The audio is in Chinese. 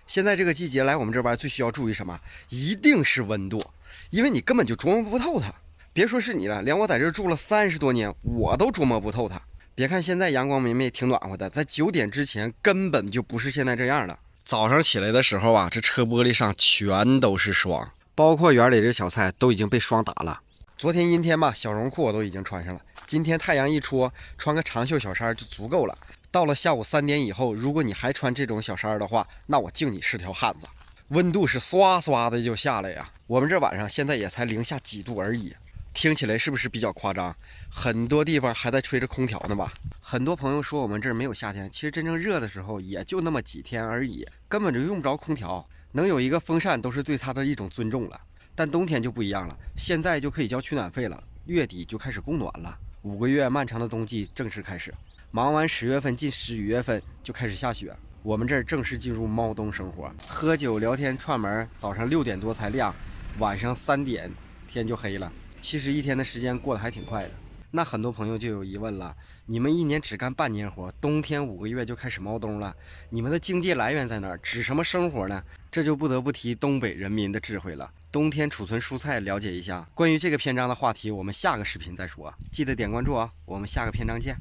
现在这个季节来我们这玩最需要注意什么？一定是温度，因为你根本就琢磨不透它。别说是你了，连我在这住了30多年，我都琢磨不透它。别看现在阳光明媚，挺暖和的，在9点之前根本就不是现在这样了。早上起来的时候啊，这车玻璃上全都是霜，包括园里这小菜都已经被霜打了。昨天阴天嘛，小绒裤我都已经穿上了。今天太阳一出，穿个长袖小衫就足够了。到了下午3点以后，如果你还穿这种小衫的话，那我敬你是条汉子。温度是唰唰的就下来呀。我们这晚上现在也才零下几度而已，听起来是不是比较夸张？很多地方还在吹着空调呢吧？很多朋友说我们这儿没有夏天，其实真正热的时候也就那么几天而已，根本就用不着空调，能有一个风扇都是对它的一种尊重了。但冬天就不一样了，现在就可以交取暖费了，月底就开始供暖了，5个月漫长的冬季正式开始。忙完10月份进11月份就开始下雪，我们这儿正式进入猫冬生活，喝酒聊天串门，早上6点多才亮，晚上3点天就黑了。其实一天的时间过得还挺快的。那很多朋友就有疑问了，你们一年只干半年活，冬天5个月就开始猫冬了，你们的经济来源在哪儿？指什么生活呢？这就不得不提东北人民的智慧了。冬天储存蔬菜，了解一下。关于这个篇章的话题，我们下个视频再说。记得点关注啊，我们下个篇章见。